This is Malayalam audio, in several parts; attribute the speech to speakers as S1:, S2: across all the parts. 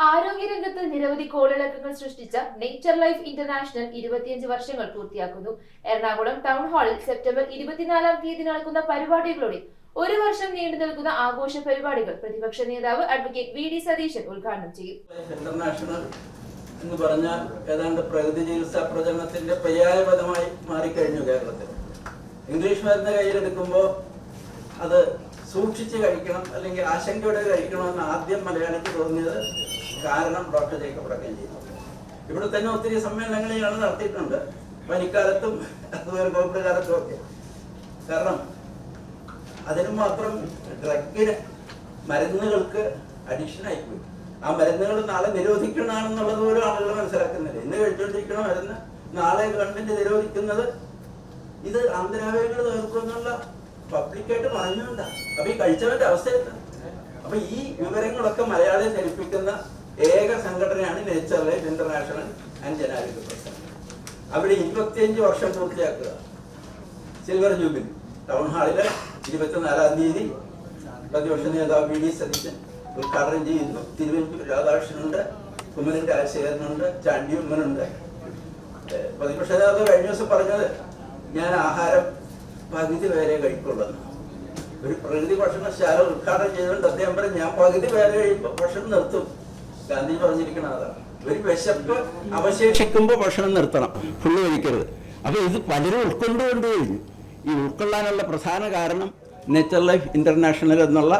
S1: ആരോഗ്യരംഗത്ത് നിരവധി കോളിളക്കങ്ങൾ സൃഷ്ടിച്ച നേച്ചർ ലൈഫ് ഇന്റർനാഷണൽ 25 വർഷങ്ങൾ പൂർത്തിയാക്കുന്നു. എറണാകുളം ടൗൺ ഹാളിൽ സെപ്റ്റംബർ 24-ാം തീയതി നടക്കുന്ന പരിപാടികളോടെ ഒരു വർഷം നീണ്ടു നിൽക്കുന്ന ആഘോഷ പരിപാടികൾ പ്രതിപക്ഷ നേതാവ് അഡ്വക്കേറ്റ് വി ഡി സതീശൻ ഉദ്ഘാടനം ചെയ്യും.
S2: ഇന്റർനാഷണൽ എന്ന് പറഞ്ഞാൽ ഏതാണ്ട് പ്രകൃതി ചികിത്സാ പ്രചരണത്തിന്റെ പര്യായപദമായി മാറിക്കഴിഞ്ഞു കേരളത്തിൽ. ഇംഗ്ലീഷ് മരുന്ന് കയ്യിലെടുക്കുമ്പോൾ അത് സൂക്ഷിച്ച് കഴിക്കണം, അല്ലെങ്കിൽ ആശങ്കയോടെ കഴിക്കണമെന്ന് ആദ്യം മലയാളിക്ക് തോന്നിയത് കാരണം ഡോക്ടർ ജേക്കബ് അടക്കം ചെയ്തു. ഇവിടെ തന്നെ ഒത്തിരി സമ്മേളനങ്ങൾ ഇയാൾ നടത്തിയിട്ടുണ്ട്, പനിക്കാലത്തും അതുപോലെ കോവിഡ് കാലത്തും ഒക്കെ. കാരണം അതിന് മാത്രം ഡ്രഗിന്, മരുന്നുകൾക്ക് അഡിക്ഷൻ ആയിപ്പോയി. ആ മരുന്നുകൾ നാളെ നിരോധിക്കണമെന്നുള്ളത് പോലും ആളുകൾ മനസ്സിലാക്കുന്നില്ല. ഇന്ന് കഴിച്ചുകൊണ്ടിരിക്കണ മരുന്ന് നാളെ ഗവൺമെന്റ് നിരോധിക്കുന്നത് ഇത് ആന്തരാവയവങ്ങൾ തീർക്കുമെന്നുള്ള പബ്ലിക്കായിട്ട് പറഞ്ഞുകൊണ്ടാ. അപ്പൊ ഈ കഴിച്ചവന്റെ അവസ്ഥ എന്താ? അപ്പൊ ഈ വിവരങ്ങളൊക്കെ മലയാളിയെ ധരിപ്പിക്കുന്ന ഏക സംഘടനയാണ് നേച്ചർ ലൈഫ് ഇന്റർനാഷണൽ ആൻഡ് ജനാരോഗ്യ പ്രസ്ഥാനം. അവിടെ 25 വർഷം പൂർത്തിയാക്കുക. സിൽവർ ജൂബിലി ടൗൺ ഹാളില് 24-ാം തീയതി പ്രതിപക്ഷ നേതാവ് വി ഡി സതീശൻ ഉദ്ഘാടനം ചെയ്യുന്നു. തിരുവഞ്ചൂർ രാധാകൃഷ്ണനുണ്ട്, കുമ്മനം രാജശേഖരനുണ്ട്, ചാണ്ടി ഉമ്മനുണ്ട്. പ്രതിപക്ഷ നേതാവ് കഴിഞ്ഞ ദിവസം പറഞ്ഞത് ഞാൻ ആഹാരം പകുതി പേരെ കഴിക്കുള്ളൂ. ഒരു പ്രകൃതി ഭക്ഷണശാല ഉദ്ഘാടനം ചെയ്തുകൊണ്ട് അദ്ദേഹം പറയും ഞാൻ പകുതി പേരെ കഴിയുമ്പോൾ ഭക്ഷണം നിർത്തും. ഗാന്ധി പറഞ്ഞിരിക്കണം അതാണ്. ഒരു വിശപ്പ് അവശേഷിക്കുമ്പോൾ ഭക്ഷണം നിർത്തണം, ഫുള്ള് കഴിക്കരുത്. അപ്പൊ ഇത് പലരും ഉൾക്കൊണ്ടുകൊണ്ട് കഴിഞ്ഞു. ഈ ഉൾക്കൊള്ളാനുള്ള പ്രധാന കാരണം നേച്ചർ ലൈഫ് ഇന്റർനാഷണൽ എന്നുള്ള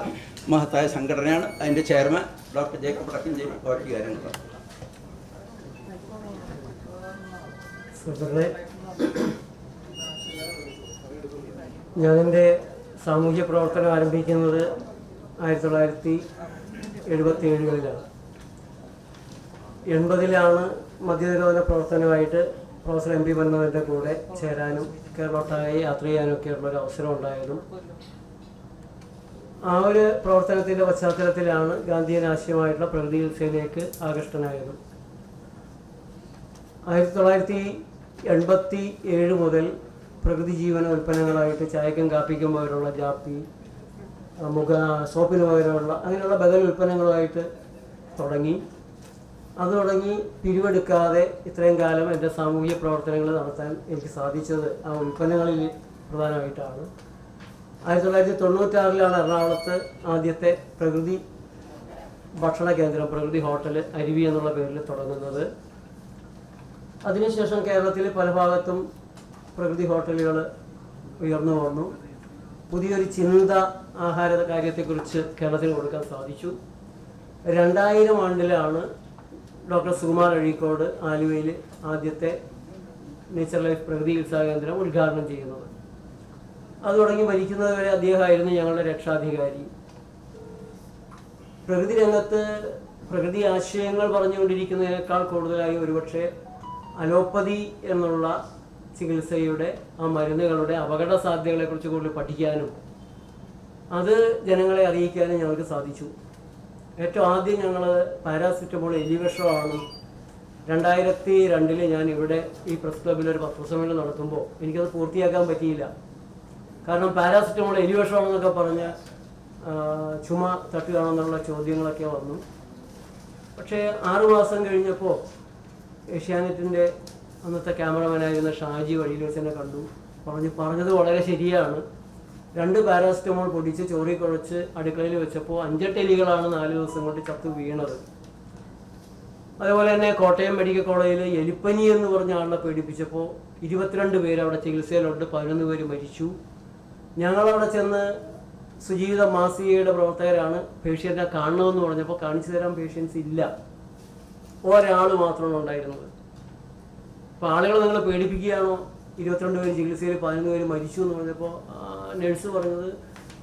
S2: മഹത്തായ സംഘടനയാണ്. അതിന്റെ ചെയർമാൻ ഡോക്ടർ ജേക്കബ് അടക്കം ചെയ്യും ബാക്കി കാര്യങ്ങളാണ്.
S3: ഞാനെൻ്റെ സാമൂഹ്യ പ്രവർത്തനം ആരംഭിക്കുന്നത് 1977-കളിലാണ്. 80-ലാണ് മദ്യനിരോധന പ്രവർത്തനമായിട്ട് പ്രൊഫസർ എം പി മൻമോഹൻ്റെ കൂടെ ചേരാനും കേരളൊട്ടാകെ യാത്ര ചെയ്യാനും ഒക്കെയുള്ളൊരു അവസരം ഉണ്ടായതും ആ ഒരു പ്രവർത്തനത്തിൻ്റെ പശ്ചാത്തലത്തിലാണ് ഗാന്ധിയൻ ആശയമായിട്ടുള്ള പ്രകൃതി ചികിത്സയിലേക്ക് ആകൃഷ്ടനായതും. 1987 മുതൽ പ്രകൃതി ജീവന ഉൽപ്പന്നങ്ങളായിട്ട് ചായക്കും കാപ്പിക്കും പകരമുള്ള ജാപ്പി, സോപ്പിന് പകരമുള്ള അങ്ങനെയുള്ള ബദൽ ഉൽപ്പന്നങ്ങളുമായിട്ട് തുടങ്ങി. അത് തുടങ്ങി പിരിവെടുക്കാതെ ഇത്രയും കാലം എൻ്റെ സാമൂഹിക പ്രവർത്തനങ്ങൾ നടത്താൻ എനിക്ക് സാധിച്ചത് ആ ഉൽപ്പന്നങ്ങളിൽ പ്രധാനമായിട്ടാണ്. 1996-ലാണ് എറണാകുളത്ത് ആദ്യത്തെ പ്രകൃതി ഭക്ഷണ കേന്ദ്രം, പ്രകൃതി ഹോട്ടൽ അരുവി എന്നുള്ള പേരിൽ തുടങ്ങുന്നത്. അതിനുശേഷം കേരളത്തിൽ പല ഭാഗത്തും പ്രകൃതി ഹോട്ടലുകൾ ഉയർന്നു വന്നു. പുതിയൊരു ചിന്ത ആഹാര കാര്യത്തെക്കുറിച്ച് കേരളത്തിന് കൊടുക്കാൻ സാധിച്ചു. 2000 ആണ്ടിലാണ് ഡോക്ടർ സുകുമാർ അഴീക്കോട് ആലുവയിൽ ആദ്യത്തെ നേച്ചർ ലൈഫ് പ്രകൃതി ചികിത്സാ കേന്ദ്രം ഉദ്ഘാടനം ചെയ്യുന്നത്. അത് തുടങ്ങി ഭരിക്കുന്നത് വരെ അദ്ദേഹമായിരുന്നു ഞങ്ങളുടെ രക്ഷാധികാരി. പ്രകൃതി രംഗത്ത് പ്രകൃതി ആശയങ്ങൾ പറഞ്ഞുകൊണ്ടിരിക്കുന്നതിനേക്കാൾ കൂടുതലായി ഒരുപക്ഷെ അലോപ്പതി എന്നുള്ള ചികിത്സയുടെ ആ മരുന്നുകളുടെ അപകട സാധ്യതകളെക്കുറിച്ച് കൂടുതൽ പഠിക്കാനും അത് ജനങ്ങളെ അറിയിക്കാനും ഞങ്ങൾക്ക് സാധിച്ചു. ഏറ്റവും ആദ്യം ഞങ്ങൾ പാരാസിറ്റമോൾ എലിവിഷമാണ് 2002 ഞാൻ ഇവിടെ ഈ പ്രസ് ക്ലബിൽ ഒരു പത്രസമ്മേളനം നടത്തുമ്പോൾ എനിക്കത് പൂർത്തിയാക്കാൻ പറ്റിയില്ല. കാരണം പാരാസിറ്റമോൾ എലിവിഷമാണെന്നൊക്കെ പറഞ്ഞ് ചുമ തട്ടുകയാണെന്നുള്ള ചോദ്യങ്ങളൊക്കെ വന്നു. പക്ഷേ 6 മാസം കഴിഞ്ഞപ്പോൾ ഏഷ്യാനെറ്റിൻ്റെ അന്നത്തെ ക്യാമറമാനായിരുന്ന ഷാജി വഴിയിൽ വെച്ച് എന്നെ കണ്ടു. പറഞ്ഞത് വളരെ ശരിയാണ്. 2 പാരാസിറ്റമോൾ പൊടിച്ച് ചോറി കുഴച്ച് അടുക്കളയിൽ വെച്ചപ്പോൾ 5-8 എലികളാണ് 4 ദിവസം കൊണ്ട് ചത്തു വീണത്. അതുപോലെ തന്നെ കോട്ടയം മെഡിക്കൽ കോളേജിൽ എലിപ്പനി എന്ന് പറഞ്ഞ ആളെ പേടിപ്പിച്ചപ്പോൾ 22 പേര് അവിടെ ചികിത്സയിലുണ്ട്, 11 പേര് മരിച്ചു. ഞങ്ങളവിടെ ചെന്ന് സുജീവിത മാസികയുടെ പ്രവർത്തകരാണ് പേഷ്യൻറ്റിനെ കാണണമെന്ന് പറഞ്ഞപ്പോൾ കാണിച്ചു തരാൻ പേഷ്യൻസ് ഇല്ല, ഒരാൾ മാത്രമാണ് ഉണ്ടായിരുന്നത്. അപ്പോൾ ആളുകൾ നിങ്ങൾ പേടിപ്പിക്കുകയാണോ? 22 പേര് ചികിത്സയിൽ 11 പേര് മരിച്ചു എന്ന് പറഞ്ഞപ്പോൾ നഴ്സ് പറഞ്ഞത്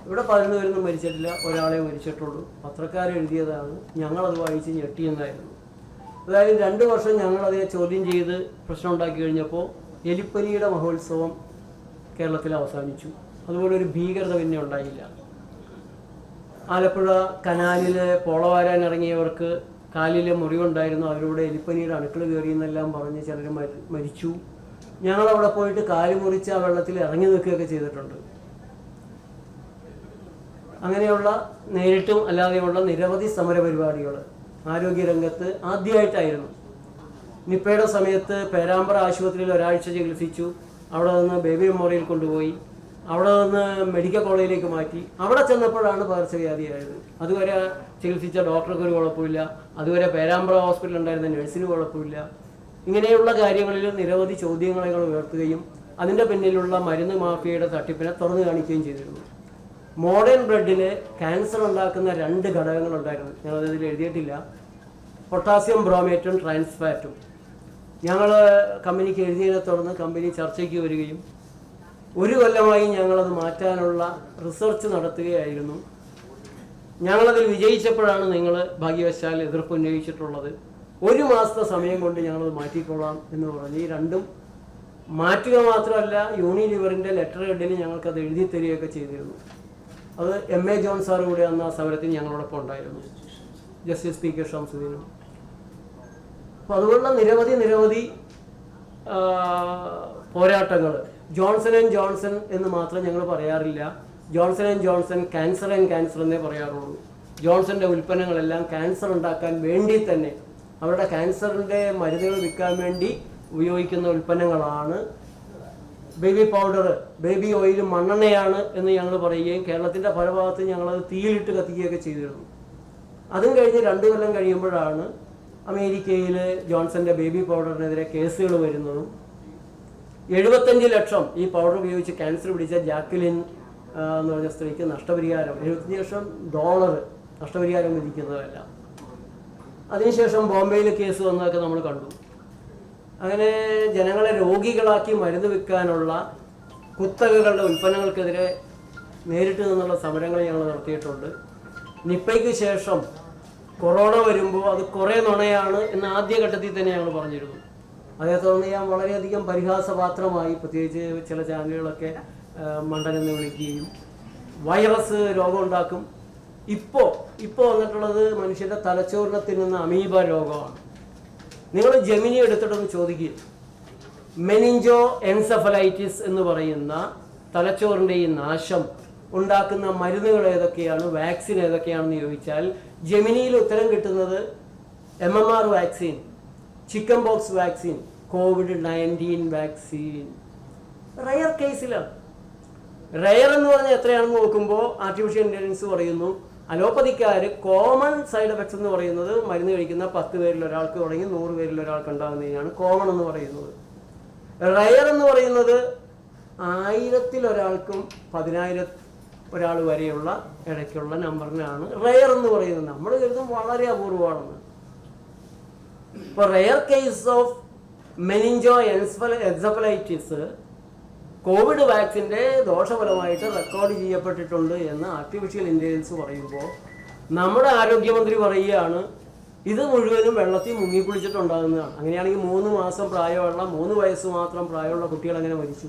S3: ഇവിടെ 11 പേരൊന്നും മരിച്ചിട്ടില്ല, ഒരാളെ മരിച്ചിട്ടുള്ളൂ, പത്രക്കാരെഴുതിയതാണ്, ഞങ്ങളത് വായിച്ച് ഞെട്ടിയെന്നായിരുന്നു. അതായത് 2 വർഷം ഞങ്ങളതിനെ ചോദ്യം ചെയ്ത് പ്രശ്നം ഉണ്ടാക്കി കഴിഞ്ഞപ്പോൾ എലിപ്പനിയുടെ മഹോത്സവം കേരളത്തിൽ അവസാനിച്ചു. അതുപോലെ ഒരു ഭീകരത പിന്നെ ഉണ്ടായില്ല. ആലപ്പുഴ കനാലിൽ പോള വാരാൻ ഇറങ്ങിയവർക്ക് കാലിലെ മുറിവുണ്ടായിരുന്നു, അതിലൂടെ എലിപ്പനിയുടെ അണുക്കൾ കയറിയെന്നെല്ലാം പറഞ്ഞ് ചിലർ മരിച്ചു. ഞങ്ങളവിടെ പോയിട്ട് കാല് മുറിച്ച് ആ വെള്ളത്തിൽ ഇറങ്ങി നിൽക്കുകയൊക്കെ ചെയ്തിട്ടുണ്ട്. അങ്ങനെയുള്ള നേരിട്ടും അല്ലാതെയുള്ള നിരവധി സമര പരിപാടികൾ ആരോഗ്യരംഗത്ത് ആദ്യമായിട്ടായിരുന്നു. നിപ്പയുടെ സമയത്ത് പേരാമ്പ്ര ആശുപത്രിയിൽ ഒരാഴ്ച ചികിത്സിച്ചു. അവിടെ നിന്ന് ബേബി മെമ്മോറിയൽ കൊണ്ടുപോയി. അവിടെ നിന്ന് മെഡിക്കൽ കോളേജിലേക്ക് മാറ്റി. അവിടെ ചെന്നപ്പോഴാണ് പകർച്ചവ്യാധിയായത്. അതുവരെ ചികിത്സിച്ച ഡോക്ടർക്ക് ഒരു കുഴപ്പമില്ല. അതുവരെ പേരാമ്പ്ര ഹോസ്പിറ്റലിൽ ഉണ്ടായിരുന്ന നഴ്സിന് കുഴപ്പമില്ല. ഇങ്ങനെയുള്ള കാര്യങ്ങളിൽ നിരവധി ചോദ്യങ്ങൾ ഉയർത്തുകയും അതിൻ്റെ പിന്നിലുള്ള മരുന്ന് മാഫിയയുടെ തട്ടിപ്പിനെ തുറന്നു കാണിക്കുകയും ചെയ്തിരുന്നു. മോഡേൺ ബ്ലഡിൽ ക്യാൻസർ ഉണ്ടാക്കുന്ന 2 ഘടകങ്ങളുണ്ടായിരുന്നു. ഞാനതിൽ എഴുതിയിട്ടില്ല. പൊട്ടാസ്യം ബ്രോമേറ്റും ട്രാൻസ്ഫാറ്റും. ഞങ്ങൾ കമ്പനിക്ക് എഴുതിയതിനെ തുടർന്ന് കമ്പനി ചർച്ചയ്ക്ക് വരികയും 1 കൊല്ലമായി ഞങ്ങളത് മാറ്റാനുള്ള റിസർച്ച് നടത്തുകയായിരുന്നു. ഞങ്ങളതിൽ വിജയിച്ചപ്പോഴാണ് നിങ്ങൾ ഭാഗ്യവശാൽ എതിർപ്പ് ഉന്നയിച്ചിട്ടുള്ളത്. 1 മാസത്തെ സമയം കൊണ്ട് ഞങ്ങളത് മാറ്റിക്കൊള്ളാം എന്ന് പറഞ്ഞ് ഈ 2ഉം മാറ്റുക മാത്രമല്ല, യൂണിലിവറിൻ്റെ ലെറ്റർ ഹെഡിൽ ഞങ്ങൾക്കത് എഴുതി തരികയൊക്കെ ചെയ്തിരുന്നു. അത് MA ജോൺ സാർ കൂടെ അന്ന് ആ സമരത്തിൽ ഞങ്ങളോടൊപ്പം ഉണ്ടായിരുന്നു, ജസ്റ്റിസ് PK ഷംസുദ്ദീനും. അപ്പോൾ അതുപോലുള്ള നിരവധി പോരാട്ടങ്ങൾ. ജോൺസൺ ആൻഡ് ജോൺസൺ എന്ന് മാത്രം ഞങ്ങൾ പറയാറില്ല. Johnson and Johnson cancer and cancer എന്നേ പറയാറുള്ളൂ. ജോൺസന്റെ ഉൽപ്പന്നങ്ങളെല്ലാം ക്യാൻസർ ഉണ്ടാക്കാൻ വേണ്ടി തന്നെ, അവരുടെ ക്യാൻസറിൻ്റെ മരുന്നുകൾ വിൽക്കാൻ വേണ്ടി ഉപയോഗിക്കുന്ന ഉൽപ്പന്നങ്ങളാണ്. ബേബി പൗഡർ, ബേബി ഓയിൽ മണ്ണെണ്ണയാണ് എന്ന് ഞങ്ങൾ പറയുകയും കേരളത്തിൻ്റെ പല ഭാഗത്ത് ഞങ്ങളത് തീയിലിട്ട് കത്തിക്കുകയൊക്കെ ചെയ്തിരുന്നു. അതും കഴിഞ്ഞ് 2 കൊല്ലം കഴിയുമ്പോഴാണ് അമേരിക്കയിൽ ജോൺസന്റെ ബേബി പൗഡറിനെതിരെ കേസുകൾ വരുന്നതും 75 ലക്ഷം ഈ പൗഡർ ഉപയോഗിച്ച് ക്യാൻസർ പിടിച്ച ജാക്വലിൻ എന്ന് പറഞ്ഞ സ്ത്രീക്ക് നഷ്ടപരിഹാരം, $75 ലക്ഷം നഷ്ടപരിഹാരം വിധിക്കുന്നതല്ല. അതിനുശേഷം ബോംബെയിൽ കേസ് വന്നതൊക്കെ നമ്മൾ കണ്ടു. അങ്ങനെ ജനങ്ങളെ രോഗികളാക്കി മരുന്ന് വിൽക്കാനുള്ള കുത്തകകളുടെ ഉൽപ്പന്നങ്ങൾക്കെതിരെ നേരിട്ട് നിന്നുള്ള സമരങ്ങൾ ഞങ്ങൾ നടത്തിയിട്ടുണ്ട്. നിപ്പയ്ക്ക് ശേഷം കൊറോണ വരുമ്പോൾ അത് കുറേ നുണയാണ് എന്ന് ആദ്യഘട്ടത്തിൽ തന്നെ ഞങ്ങൾ പറഞ്ഞിരുന്നു. അതേ തുടർന്ന് ഞാൻ വളരെയധികം പരിഹാസപാത്രമായി, പ്രത്യേകിച്ച് ചില ചാനലുകളൊക്കെ മണ്ടനെന്ന് വിളിക്കുകയും വൈറസ് രോഗം ഉണ്ടാക്കും. ഇപ്പോൾ വന്നിട്ടുള്ളത് മനുഷ്യൻ്റെ തലച്ചോറിനെ തിന്നുന്ന അമീബ രോഗമാണ്. നിങ്ങൾ ജെമിനി എടുത്തിട്ടൊന്ന് ചോദിക്കുക, മെനിഞ്ചോ എൻസെഫലൈറ്റിസ് എന്ന് പറയുന്ന തലച്ചോറിൻ്റെ ഈ നാശം ഉണ്ടാക്കുന്ന മരുന്നുകൾ ഏതൊക്കെയാണ്, വാക്സിൻ ഏതൊക്കെയാണെന്ന് ചോദിച്ചാൽ ജെമിനിയിൽ ഉത്തരം കിട്ടുന്നത് MMR vaccine, chicken box vaccine, COVID-19 vaccine. Rare കേസിലാണ്. റയർ എന്ന് പറഞ്ഞാൽ എത്രയാണെന്ന് നോക്കുമ്പോൾ ആർട്ടിഫിഷ്യൽ ഇൻ്റലിജൻസ് പറയുന്നു അലോപ്പതിക്കാർ കോമൺ സൈഡ് എഫക്ട്സ് എന്ന് പറയുന്നത് മരുന്ന് കഴിക്കുന്ന 10 പേരിൽ ഒരാൾക്ക് തുടങ്ങി 100 പേരിൽ ഒരാൾക്ക് ഉണ്ടാകുന്നതിനാണ് കോമൺ എന്ന് പറയുന്നത്. റയർ എന്ന് പറയുന്നത് 1000-ൽ ഒരാൾക്കും 10,000 ഒരാൾ വരെയുള്ള ഇടയ്ക്കുള്ള നമ്പറിനാണ് റയർ എന്ന് പറയുന്നത്. നമ്മൾ കരുതും വളരെ അപൂർവമാണെന്ന്. ഇപ്പോൾ rare case of meningo encephalitis Covid വാക്സിൻ്റെ ദോഷഫലമായിട്ട് റെക്കോർഡ് ചെയ്യപ്പെട്ടിട്ടുണ്ട് എന്ന് ആർട്ടിഫിഷ്യൽ ഇൻ്റലിജൻസ് പറയുമ്പോൾ നമ്മുടെ ആരോഗ്യമന്ത്രി പറയുകയാണ് ഇത് മുഴുവനും വെള്ളത്തിൽ മുങ്ങിക്കുളിച്ചിട്ടുണ്ടാകുന്നതാണ്. അങ്ങനെയാണെങ്കിൽ 3 മാസം പ്രായമുള്ള 3 വയസ്സ് മാത്രം പ്രായമുള്ള കുട്ടികൾ എങ്ങനെ മരിച്ചു?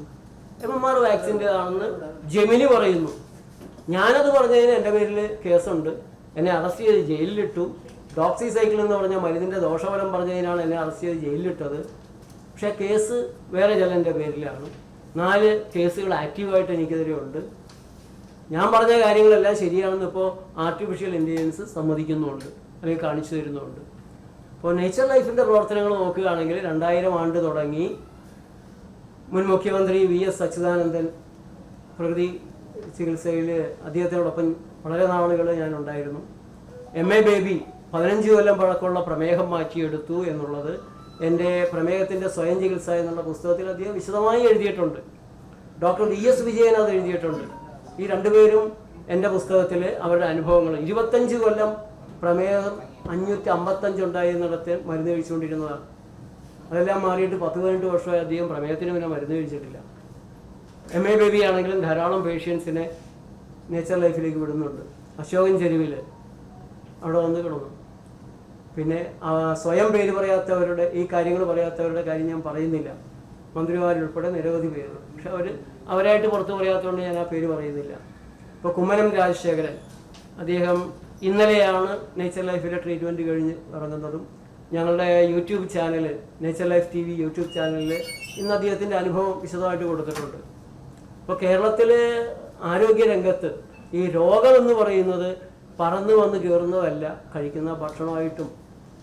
S3: MMR വാക്സിൻ്റെതാണെന്ന് ജെമിനി പറയുന്നു. ഞാനത് പറഞ്ഞതിന് എൻ്റെ പേരിൽ കേസുണ്ട്. എന്നെ അറസ്റ്റ് ചെയ്ത് ജയിലിലിട്ടു. ഡോക്സിസൈക്കിൾ എന്ന് പറഞ്ഞ മരുന്നിൻ്റെ ദോഷഫലം പറഞ്ഞതിനാണ് എന്നെ അറസ്റ്റ് ചെയ്ത് ജയിലിലിട്ടത്. പക്ഷേ കേസ് വേറെ ചിലൻ്റെ പേരിലാണ്. 4 കേസുകൾ ആക്റ്റീവായിട്ട് എനിക്കെതിരെ ഉണ്ട്. ഞാൻ പറഞ്ഞ കാര്യങ്ങളെല്ലാം ശരിയാണെന്ന് ഇപ്പോൾ ആർട്ടിഫിഷ്യൽ ഇൻ്റലിജൻസ് സമ്മതിക്കുന്നുണ്ട്, അല്ലെങ്കിൽ കാണിച്ചു തരുന്നുണ്ട്. ഇപ്പോൾ നേച്ചർ ലൈഫിൻ്റെ പ്രവർത്തനങ്ങൾ നോക്കുകയാണെങ്കിൽ 2000 ആണ്ട് തുടങ്ങി മുൻ മുഖ്യമന്ത്രി VS അച്യുതാനന്ദൻ പ്രകൃതി ചികിത്സയിൽ അദ്ദേഹത്തിനോടൊപ്പം വളരെ നാളുകൾ ഞാനുണ്ടായിരുന്നു. MA ബേബി 15 കൊല്ലം പഴക്കമുള്ള പ്രമേഹം മാറ്റിയെടുത്തു എന്നുള്ളത് എൻ്റെ പ്രമേഹത്തിൻ്റെ സ്വയം ചികിത്സ എന്നുള്ള പുസ്തകത്തിൽ അദ്ദേഹം വിശദമായി എഴുതിയിട്ടുണ്ട്. ഡോക്ടർ VS വിജയൻ അത് എഴുതിയിട്ടുണ്ട്. ഈ 2 പേരും എൻ്റെ പുസ്തകത്തിൽ അവരുടെ അനുഭവങ്ങൾ 25 കൊല്ലം പ്രമേഹം 555 ഉണ്ടായിരുന്നിടത്ത് മരുന്ന് കഴിച്ചുകൊണ്ടിരുന്നതാണ്. അതെല്ലാം മാറിയിട്ട് 10-18 വർഷമായി അദ്ദേഹം പ്രമേഹത്തിന് പിന്നെ മരുന്ന് കഴിച്ചിട്ടില്ല. MA ബേബി ആണെങ്കിലും ധാരാളം പേഷ്യൻസിനെ നേച്ചർ ലൈഫിലേക്ക് വിടുന്നുണ്ട്. അശോകൻ ചെരുവിൽ അവിടെ വന്ന് കിടന്നു. പിന്നെ സ്വയം പേര് പറയാത്തവരുടെ, ഈ കാര്യങ്ങൾ പറയാത്തവരുടെ കാര്യം ഞാൻ പറയുന്നില്ല. മന്ത്രിമാരുൾപ്പെടെ നിരവധി പേര്. പക്ഷെ അവരായിട്ട് പുറത്ത് പറയാത്തതുകൊണ്ട് ഞാൻ ആ പേര് പറയുന്നില്ല. ഇപ്പോൾ കുമ്മനം രാജശേഖരൻ, അദ്ദേഹം ഇന്നലെയാണ് നേച്ചർ ലൈഫിലെ ട്രീറ്റ്മെൻറ്റ് കഴിഞ്ഞ് ഇറങ്ങുന്നതും. ഞങ്ങളുടെ YouTube channel nature life TV YouTube ചാനലിൽ ഇന്ന് അദ്ദേഹത്തിൻ്റെ അനുഭവം വിശദമായിട്ട് കൊടുത്തിട്ടുണ്ട്. ഇപ്പോൾ കേരളത്തിലെ ആരോഗ്യരംഗത്ത് ഈ രോഗം എന്ന് പറയുന്നത് പറന്നു വന്ന് കയറുന്നതല്ല, കഴിക്കുന്ന ഭക്ഷണമായിട്ടും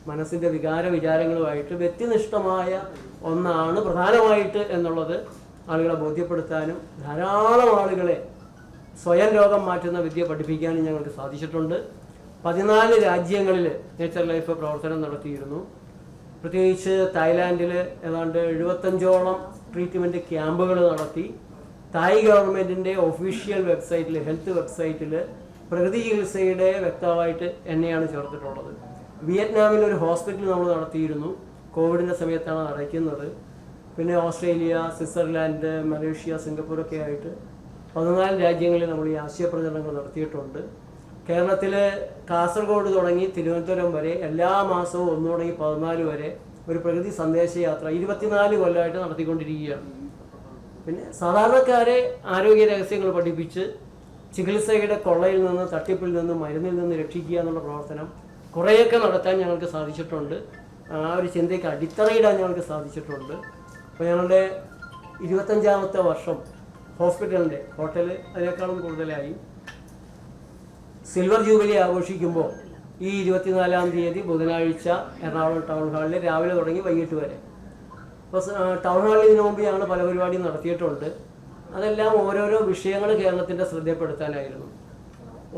S3: മനസ്സിൻ്റെ വികാര വിചാരങ്ങളുമായിട്ട് വ്യക്തിനിഷ്ഠമായ ഒന്നാണ് പ്രധാനമായിട്ട് എന്നുള്ളത് ആളുകളെ ബോധ്യപ്പെടുത്താനും ധാരാളം ആളുകളെ സ്വയം രോഗം മാറ്റുന്ന വിദ്യ പഠിപ്പിക്കാനും ഞങ്ങൾക്ക് സാധിച്ചിട്ടുണ്ട്. 14 രാജ്യങ്ങളിൽ നേച്ചർ ലൈഫ് പ്രവർത്തനം നടത്തിയിരുന്നു. പ്രത്യേകിച്ച് തായ്ലാൻഡിൽ ഏതാണ്ട് 75ഓളം ട്രീറ്റ്മെൻറ്റ് ക്യാമ്പുകൾ നടത്തി. തായ് ഗവൺമെൻറ്റിൻ്റെ ഒഫീഷ്യൽ വെബ്സൈറ്റിൽ, ഹെൽത്ത് വെബ്സൈറ്റിൽ പ്രകൃതി ചികിത്സയുടെ വ്യക്തമായിട്ട് എന്നെയാണ് ചേർത്തിട്ടുള്ളത്. വിയറ്റ്നാമിൽ ഒരു ഹോസ്പിറ്റൽ നമ്മൾ നടത്തിയിരുന്നു. കോവിഡിൻ്റെ സമയത്താണ് അടയ്ക്കുന്നത്. പിന്നെ ഓസ്ട്രേലിയ, സ്വിറ്റ്സർലാൻഡ്, മലേഷ്യ, സിംഗപ്പൂരൊക്കെ ആയിട്ട് 14 രാജ്യങ്ങളിൽ നമ്മൾ ഈ ആശയപ്രചരണങ്ങൾ നടത്തിയിട്ടുണ്ട്. കേരളത്തിൽ കാസർഗോഡ് തുടങ്ങി തിരുവനന്തപുരം വരെ എല്ലാ മാസവും 1 തുടങ്ങി 14 വരെ ഒരു പ്രകൃതി സന്ദേശയാത്ര 24 കൊല്ലമായിട്ട് നടത്തിക്കൊണ്ടിരിക്കുകയാണ്. പിന്നെ സാധാരണക്കാരെ ആരോഗ്യ രഹസ്യങ്ങൾ പഠിപ്പിച്ച് ചികിത്സയുടെ കൊള്ളയിൽ നിന്ന്, തട്ടിപ്പിൽ നിന്ന്, മരുന്നിൽ നിന്ന് രക്ഷിക്കുക എന്നുള്ള പ്രവർത്തനം കുറേയൊക്കെ നടത്താൻ ഞങ്ങൾക്ക് സാധിച്ചിട്ടുണ്ട്. ആ ഒരു ചിന്തയ്ക്ക് അടിത്തറയിടാൻ ഞങ്ങൾക്ക് സാധിച്ചിട്ടുണ്ട്. അപ്പോൾ ഞങ്ങളുടെ 25ാമത്തെ വർഷം ഹോസ്പിറ്റലിൻ്റെ, ഹോട്ടൽ അതിനേക്കാളും കൂടുതലായി സിൽവർ ജൂബിലി ആഘോഷിക്കുമ്പോൾ ഈ 24-ാം തീയതി ബുധനാഴ്ച എറണാകുളം ടൗൺ ഹാളിൽ രാവിലെ തുടങ്ങി വൈകിട്ട് വരെ. അപ്പോൾ ടൗൺ ഹാളിൽ ഇതിനു മുമ്പ് ഞങ്ങൾ പല പരിപാടിയും നടത്തിയിട്ടുണ്ട്. അതെല്ലാം ഓരോരോ വിഷയങ്ങൾ കേരളത്തിൻ്റെ ശ്രദ്ധപ്പെടുത്താനായിരുന്നു.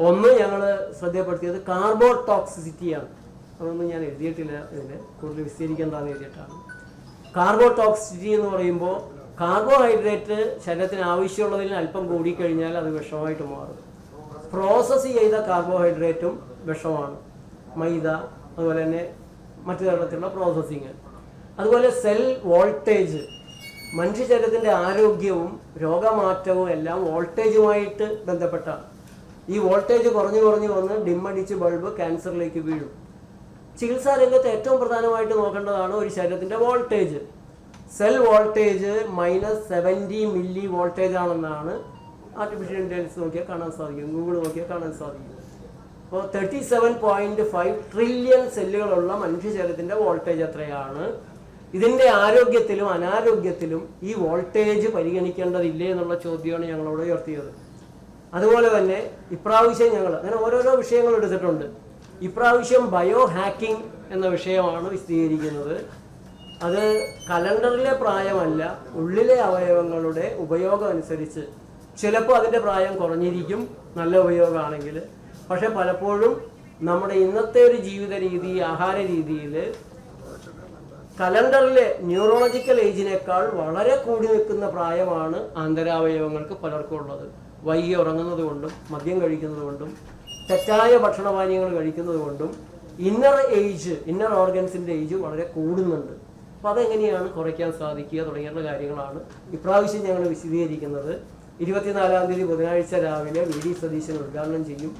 S3: ഒന്ന് ഞങ്ങൾ ശ്രദ്ധപ്പെടുത്തിയത് കാർബൺ ടോക്സിസിറ്റിയാണ്. അതൊന്നും ഞാൻ എഴുതിയിട്ടില്ല, ഇതിൽ കൂടുതൽ വിസ്തരിക്കേണ്ടതെന്ന് എഴുതിയിട്ടാണ്. കാർബൺ ടോക്സിസിറ്റി എന്ന് പറയുമ്പോൾ കാർബോഹൈഡ്രേറ്റ് ശരീരത്തിന് ആവശ്യമുള്ളതിന് അല്പം കൂടിക്കഴിഞ്ഞാൽ അത് വിഷമായിട്ട് മാറും. പ്രോസസ്സ് ചെയ്ത കാർബോഹൈഡ്രേറ്റും വിഷമാണ്. മൈദ, അതുപോലെ തന്നെ മറ്റു തരത്തിലുള്ള പ്രോസസ്സിങ്. അതുപോലെ സെൽ വോൾട്ടേജ്, മനുഷ്യ ശരീരത്തിൻ്റെ ആരോഗ്യവും രോഗമാറ്റവും എല്ലാം വോൾട്ടേജുമായിട്ട് ബന്ധപ്പെട്ടാണ്. ഈ വോൾട്ടേജ് കുറഞ്ഞു കുറഞ്ഞു വന്ന് ഡിമ്മടിച്ച് ബൾബ് ക്യാൻസറിലേക്ക് വീഴും. ചികിത്സാ രംഗത്ത് ഏറ്റവും പ്രധാനമായിട്ട് നോക്കേണ്ടതാണ് ഒരു ശരീരത്തിൻ്റെ voltage. Cell voltage -70 milli voltage ആണെന്നാണ് ആർട്ടിഫിഷ്യൽ ഇൻ്റലിജൻസ് നോക്കിയാൽ കാണാൻ സാധിക്കും, ഗൂഗിൾ നോക്കിയാൽ കാണാൻ സാധിക്കും. അപ്പോൾ 37.5 ട്രില്യൺ സെല്ലുകളുള്ള മനുഷ്യ ശരീരത്തിൻ്റെ വോൾട്ടേജ് എത്രയാണ്? ഇതിൻ്റെ ആരോഗ്യത്തിലും അനാരോഗ്യത്തിലും ഈ വോൾട്ടേജ് പരിഗണിക്കേണ്ടതില്ലേ എന്നുള്ള ചോദ്യമാണ് ഞങ്ങളോട് ഉയർത്തിയത്. അതുപോലെ തന്നെ ഇപ്രാവശ്യം ഞങ്ങൾ അങ്ങനെ ഓരോരോ വിഷയങ്ങൾ എടുത്തിട്ടുണ്ട്. ഇപ്രാവശ്യം ബയോ ഹാക്കിംഗ് എന്ന വിഷയമാണ് വിശദീകരിക്കുന്നത്. അത് കലണ്ടറിലെ പ്രായമല്ല, ഉള്ളിലെ അവയവങ്ങളുടെ ഉപയോഗം അനുസരിച്ച് ചിലപ്പോൾ അതിൻ്റെ പ്രായം കുറഞ്ഞിരിക്കും നല്ല ഉപയോഗമാണെങ്കിൽ. പക്ഷെ പലപ്പോഴും നമ്മുടെ ഇന്നത്തെ ഒരു ജീവിത രീതി, ആഹാര രീതിയിൽ കലണ്ടറിലെ ന്യൂറോളജിക്കൽ ഏജിനേക്കാൾ വളരെ കൂടി നിൽക്കുന്ന പ്രായമാണ് ആന്തരാവയവങ്ങൾക്ക് പലർക്കും ഉള്ളത്. വൈകി ഉറങ്ങുന്നത് കൊണ്ടും മദ്യം കഴിക്കുന്നത് കൊണ്ടും തെറ്റായ ഭക്ഷണപാനീയങ്ങൾ കഴിക്കുന്നത് കൊണ്ടും ഇന്നർ ഓർഗൻസിൻ്റെ ഏജ് വളരെ കൂടുന്നുണ്ട്. അപ്പോൾ അതെങ്ങനെയാണ് കുറയ്ക്കാൻ സാധിക്കുക തുടങ്ങിയുള്ള കാര്യങ്ങളാണ് ഇപ്രാവശ്യം ഞങ്ങൾ വിശദീകരിക്കുന്നത്. 24-ാം തീയതി ബുധനാഴ്ച രാവിലെ VD സതീശൻ ഉദ്ഘാടനം ചെയ്യും.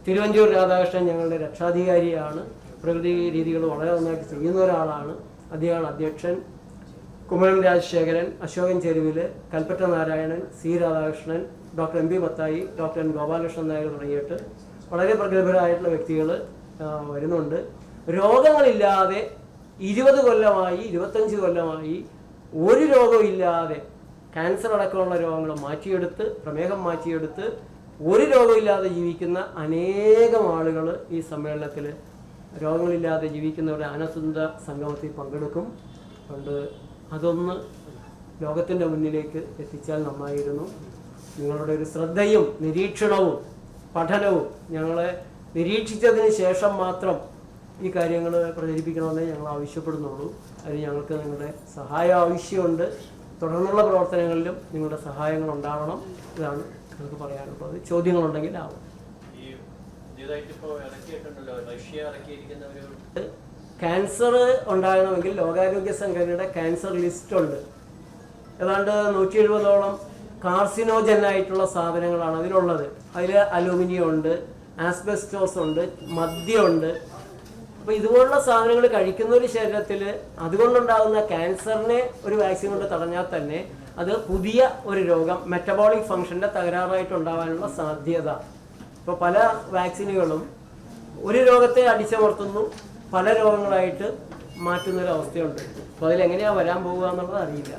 S3: തിരുവഞ്ചൂർ രാധാകൃഷ്ണൻ ഞങ്ങളുടെ രക്ഷാധികാരിയാണ്. പ്രകൃതി രീതികൾ വളരെ നന്നായിട്ട് ചെയ്യുന്ന ഒരാളാണ്. അദ്ദേഹമാണ് അധ്യക്ഷൻ. Kummanam Rajasekharan, Ashokan Cheruvil, Kalpetta Narayanan, C Radhakrishnan, doctor MB Mathai, doctor N Gopalakrishnan Nair തുടങ്ങിയിട്ട് വളരെ പ്രഗത്ഭരായിട്ടുള്ള വ്യക്തികൾ വരുന്നുണ്ട്. രോഗങ്ങളില്ലാതെ 20 കൊല്ലമായി 25 കൊല്ലമായി ഒരു രോഗമില്ലാതെ ക്യാൻസർ അടക്കമുള്ള രോഗങ്ങൾ മാറ്റിയെടുത്ത്, പ്രമേഹം മാറ്റിയെടുത്ത് ഒരു രോഗമില്ലാതെ ജീവിക്കുന്ന അനേകം ആളുകൾ ഈ സമ്മേളനത്തിൽ രോഗങ്ങളില്ലാതെ ജീവിക്കുന്നവരുടെ ആനന്ദ സംഗമത്തിൽ പങ്കെടുക്കും. അതുകൊണ്ട് അതൊന്ന് ലോകത്തിൻ്റെ മുന്നിലേക്ക് എത്തിച്ചാൽ നന്നായിരുന്നു. നിങ്ങളുടെ ഒരു ശ്രദ്ധയും നിരീക്ഷണവും പഠനവും ഞങ്ങളെ നിരീക്ഷിച്ചതിന് ശേഷം മാത്രം ഈ കാര്യങ്ങൾ പ്രചരിപ്പിക്കണമെന്നേ ഞങ്ങൾ ആവശ്യപ്പെടുന്നുള്ളൂ. അതിന് ഞങ്ങൾക്ക് നിങ്ങളുടെ സഹായം ആവശ്യമുണ്ട്. തുടർന്നുള്ള പ്രവർത്തനങ്ങളിലും നിങ്ങളുടെ സഹായങ്ങൾ ഉണ്ടാവണം. ഇതാണ് നമുക്ക് പറയാനുള്ളത്. ചോദ്യങ്ങളുണ്ടെങ്കിൽ ആവും. ക്യാൻസർ ഉണ്ടാകണമെങ്കിൽ ലോകാരോഗ്യ സംഘടനയുടെ ക്യാൻസർ ലിസ്റ്റ് ഉണ്ട്. ഏതാണ്ട് 170ഓളം കാർസിനോജൻ ആയിട്ടുള്ള സാധനങ്ങളാണ് അതിലുള്ളത്. അതിൽ അലൂമിനിയം ഉണ്ട്, ആസ്ബെസ്റ്റോസ് ഉണ്ട്, മദ്യമുണ്ട്. അപ്പോൾ ഇതുപോലുള്ള സാധനങ്ങൾ കഴിക്കുന്ന ഒരു ശരീരത്തിൽ അതുകൊണ്ടുണ്ടാകുന്ന ക്യാൻസറിനെ ഒരു വാക്സിൻ കൊണ്ട് തടഞ്ഞാൽ തന്നെ അത് പുതിയ ഒരു രോഗം, മെറ്റബോളിക് ഫംഗ്ഷൻ്റെ തകരാറായിട്ടുണ്ടാകാനുള്ള സാധ്യത. ഇപ്പോൾ പല വാക്സിനുകളും ഒരു രോഗത്തെ അടിച്ചമർത്തുന്നു, പല രോഗങ്ങളായിട്ട് മാറ്റുന്നൊരവസ്ഥയുണ്ട്. അപ്പോൾ അതിലെങ്ങനെയാണ് വരാൻ പോകുക എന്നുള്ളത് അറിയില്ല.